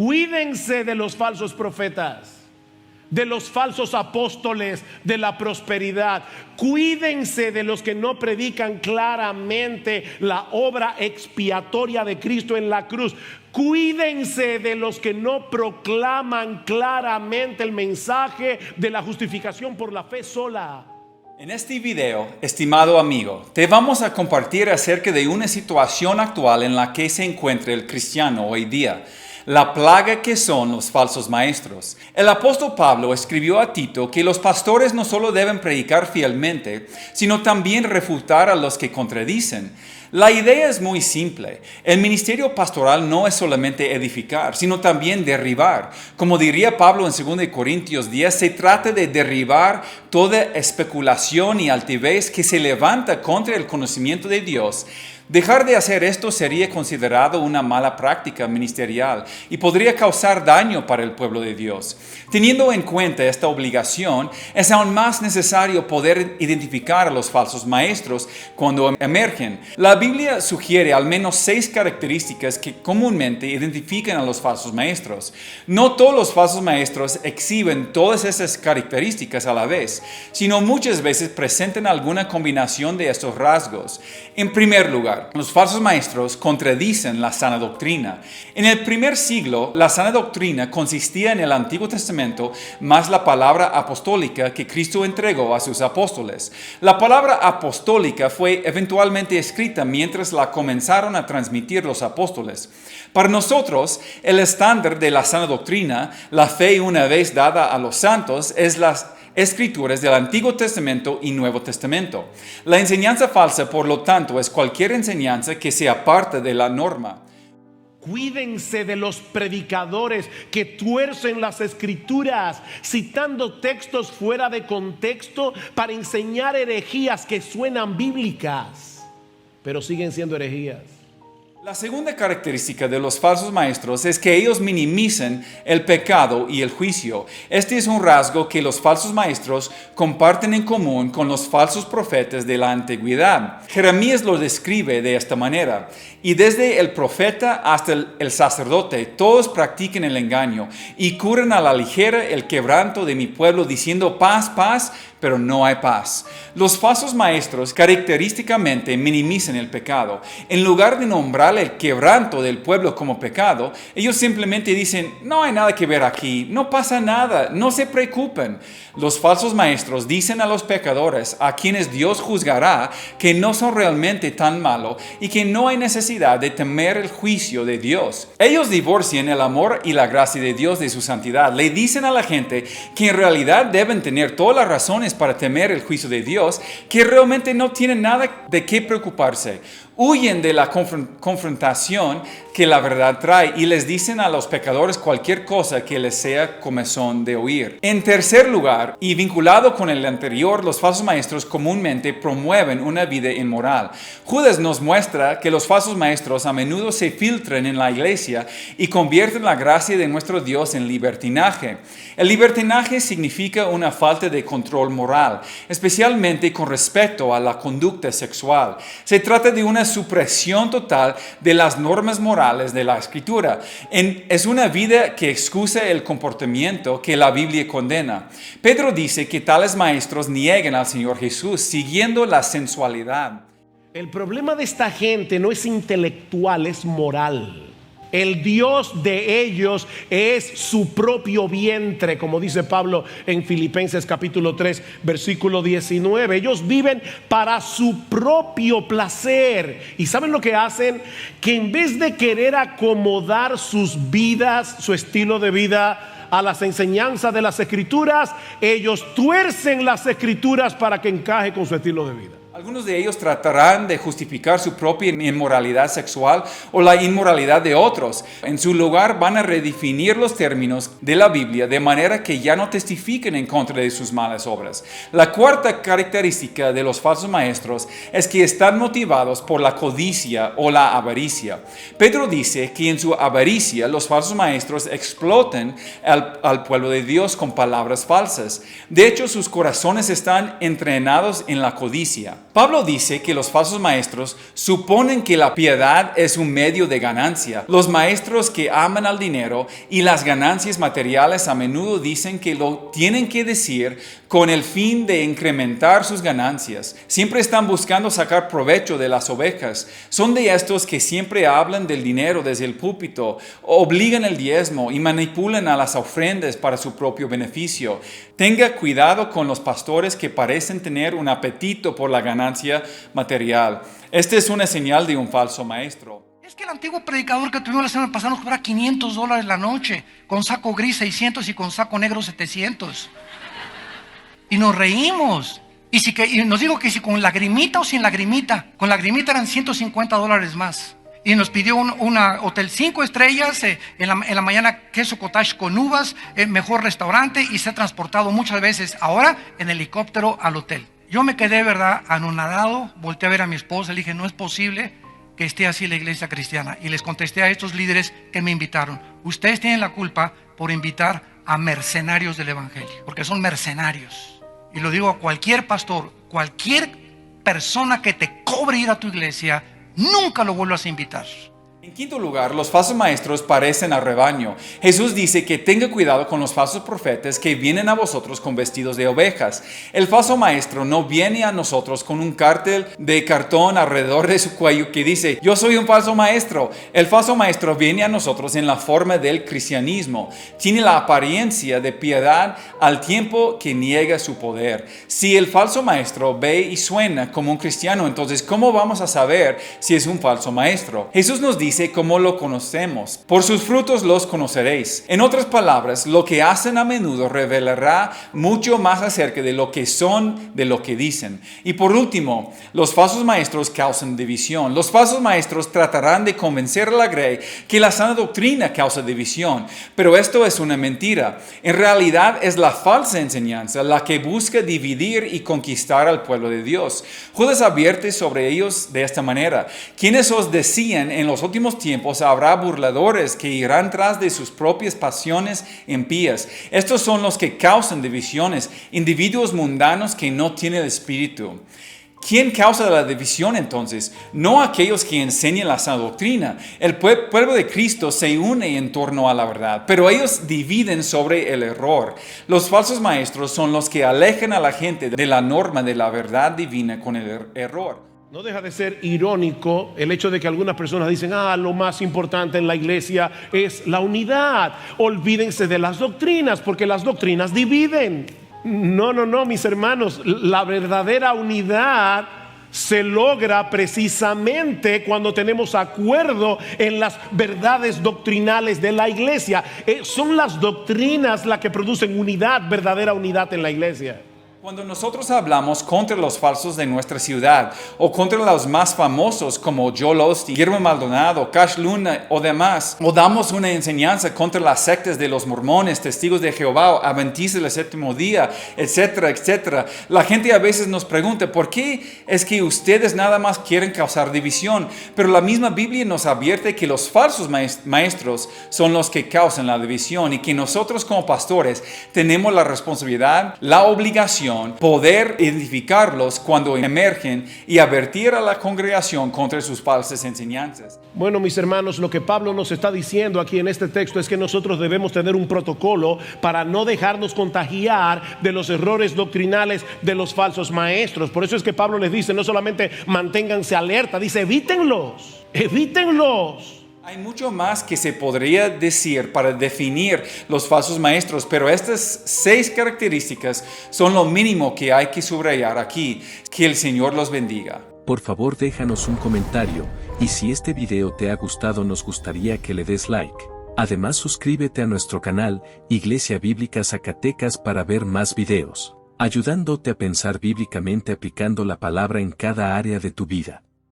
Cuídense de los falsos profetas, de los falsos apóstoles de la prosperidad. Cuídense de los que no predican claramente la obra expiatoria de Cristo en la cruz. Cuídense de los que no proclaman claramente el mensaje de la justificación por la fe sola. En este video, estimado amigo, te vamos a compartir acerca de una situación actual en la que se encuentra el cristiano hoy día. La plaga que son los falsos maestros. El apóstol Pablo escribió a Tito que los pastores no solo deben predicar fielmente, sino también refutar a los que contradicen. La idea es muy simple. El ministerio pastoral no es solamente edificar, sino también derribar. Como diría Pablo en 2 Corintios 10, se trata de derribar toda especulación y altivez que se levanta contra el conocimiento de Dios. Dejar de hacer esto sería considerado una mala práctica ministerial y podría causar daño para el pueblo de Dios. Teniendo en cuenta esta obligación, es aún más necesario poder identificar a los falsos maestros cuando emergen. La Biblia sugiere al menos 6 características que comúnmente identifican a los falsos maestros. No todos los falsos maestros exhiben todas esas características a la vez, sino muchas veces presentan alguna combinación de estos rasgos. En primer lugar, los falsos maestros contradicen la sana doctrina. En el primer siglo, la sana doctrina consistía en el Antiguo Testamento más la palabra apostólica que Cristo entregó a sus apóstoles. La palabra apostólica fue eventualmente escrita mientras la comenzaron a transmitir los apóstoles. Para nosotros, el estándar de la sana doctrina, la fe una vez dada a los santos, es las Escrituras del Antiguo Testamento y Nuevo Testamento. La enseñanza falsa, por lo tanto, es cualquier enseñanza que se aparte de la norma. Cuídense de los predicadores que tuercen las escrituras, citando textos fuera de contexto para enseñar herejías que suenan bíblicas, pero siguen siendo herejías. La segunda característica de los falsos maestros es que ellos minimizan el pecado y el juicio. Este es un rasgo que los falsos maestros comparten en común con los falsos profetas de la antigüedad. Jeremías lo describe de esta manera: y desde el profeta hasta el sacerdote, todos practican el engaño y curan a la ligera el quebranto de mi pueblo, diciendo paz, paz, pero no hay paz. Los falsos maestros característicamente minimizan el pecado. En lugar de nombrar el quebranto del pueblo como pecado, ellos simplemente dicen, no hay nada que ver aquí, no pasa nada, no se preocupen. Los falsos maestros dicen a los pecadores, a quienes Dios juzgará, que no son realmente tan malos y que no hay necesidad de temer el juicio de Dios. Ellos divorcian el amor y la gracia de Dios de su santidad. Le dicen a la gente que en realidad deben tener todas las razones para temer el juicio de Dios, que realmente no tienen nada de qué preocuparse. Huyen de la confrontación que la verdad trae y les dicen a los pecadores cualquier cosa que les sea comezón de oír. En tercer lugar, y vinculado con el anterior, los falsos maestros comúnmente promueven una vida inmoral. Judas nos muestra que los falsos maestros a menudo se filtran en la iglesia y convierten la gracia de nuestro Dios en libertinaje. El libertinaje significa una falta de control moral, especialmente con respecto a la conducta sexual. Se trata de una supresión total de las normas morales de la Escritura. Es una vida que excusa el comportamiento que la Biblia condena. Pedro dice que tales maestros niegan al Señor Jesús siguiendo la sensualidad. El problema de esta gente no es intelectual, es moral. El Dios de ellos es su propio vientre, como dice Pablo en Filipenses capítulo 3, versículo 19. Ellos viven para su propio placer. ¿Y saben lo que hacen? Que en vez de querer acomodar sus vidas, su estilo de vida a las enseñanzas de las Escrituras, ellos tuercen las Escrituras para que encaje con su estilo de vida. Algunos de ellos tratarán de justificar su propia inmoralidad sexual o la inmoralidad de otros. En su lugar van a redefinir los términos de la Biblia de manera que ya no testifiquen en contra de sus malas obras. La cuarta característica de los falsos maestros es que están motivados por la codicia o la avaricia. Pedro dice que en su avaricia los falsos maestros explotan al pueblo de Dios con palabras falsas. De hecho, sus corazones están entrenados en la codicia. Pablo dice que los falsos maestros suponen que la piedad es un medio de ganancia. Los maestros que aman al dinero y las ganancias materiales a menudo dicen que lo tienen que decir con el fin de incrementar sus ganancias. Siempre están buscando sacar provecho de las ovejas. Son de estos que siempre hablan del dinero desde el púlpito, obligan el diezmo y manipulan a las ofrendas para su propio beneficio. Tenga cuidado con los pastores que parecen tener un apetito por la ganancia material. Esta es una señal de un falso maestro. Es que el antiguo predicador que tuvimos la semana pasada nos cobraba $500 la noche, con saco gris 600 y con saco negro 700. Y nos reímos. Y nos dijo que si con lagrimita o sin lagrimita. Con lagrimita eran $150 más. Y nos pidió un hotel 5 estrellas, en la mañana queso cottage con uvas, mejor restaurante, y se ha transportado muchas veces ahora en helicóptero al hotel. Yo me quedé, ¿verdad?, anonadado, volteé a ver a mi esposa, le dije, no es posible que esté así la iglesia cristiana. Y les contesté a estos líderes que me invitaron, ustedes tienen la culpa por invitar a mercenarios del evangelio, porque son mercenarios. Y lo digo a cualquier pastor, cualquier persona que te cobre ir a tu iglesia, nunca lo vuelvas a invitar. En quinto lugar, los falsos maestros parecen al rebaño. Jesús dice que tenga cuidado con los falsos profetas que vienen a vosotros con vestidos de ovejas. El falso maestro no viene a nosotros con un cartel de cartón alrededor de su cuello que dice, yo soy un falso maestro. El falso maestro viene a nosotros en la forma del cristianismo. Tiene la apariencia de piedad al tiempo que niega su poder. Si el falso maestro ve y suena como un cristiano, entonces ¿cómo vamos a saber si es un falso maestro? Jesús nos dice cómo lo conocemos. Por sus frutos los conoceréis. En otras palabras, lo que hacen a menudo revelará mucho más acerca de lo que son de lo que dicen. Y por último, los falsos maestros causan división. Los falsos maestros tratarán de convencer a la grey que la sana doctrina causa división. Pero esto es una mentira. En realidad es la falsa enseñanza la que busca dividir y conquistar al pueblo de Dios. Judas advierte sobre ellos de esta manera. Quienes os decían en los últimos tiempos habrá burladores que irán tras de sus propias pasiones impías. Estos son los que causan divisiones, individuos mundanos que no tienen el espíritu. ¿Quién causa la división entonces? No aquellos que enseñan la sana doctrina. El pueblo de Cristo se une en torno a la verdad, pero ellos dividen sobre el error. Los falsos maestros son los que alejan a la gente de la norma de la verdad divina con el error. No deja de ser irónico el hecho de que algunas personas dicen, lo más importante en la iglesia es la unidad. Olvídense de las doctrinas, porque las doctrinas dividen. No, mis hermanos, la verdadera unidad se logra precisamente cuando tenemos acuerdo en las verdades doctrinales de la iglesia. Son las doctrinas las que producen unidad, verdadera unidad en la iglesia. Cuando nosotros hablamos contra los falsos de nuestra ciudad o contra los más famosos como Joel Osteen, Guillermo Maldonado, Cash Luna o demás, o damos una enseñanza contra las sectas de los mormones, testigos de Jehová, adventistas del séptimo día, etcétera, etcétera, la gente a veces nos pregunta, ¿por qué es que ustedes nada más quieren causar división? Pero la misma Biblia nos advierte que los falsos maestros son los que causan la división y que nosotros como pastores tenemos la responsabilidad, la obligación, poder identificarlos cuando emergen y advertir a la congregación contra sus falsas enseñanzas. Bueno, mis hermanos, lo que Pablo nos está diciendo aquí en este texto es que nosotros debemos tener un protocolo para no dejarnos contagiar de los errores doctrinales de los falsos maestros. Por eso es que Pablo les dice, no solamente manténganse alerta, dice evítenlos. Hay mucho más que se podría decir para definir los falsos maestros, pero estas 6 características son lo mínimo que hay que subrayar aquí. Que el Señor los bendiga. Por favor, déjanos un comentario, y si este video te ha gustado nos gustaría que le des like. Además, suscríbete a nuestro canal, Iglesia Bíblica Zacatecas, para ver más videos, ayudándote a pensar bíblicamente aplicando la palabra en cada área de tu vida.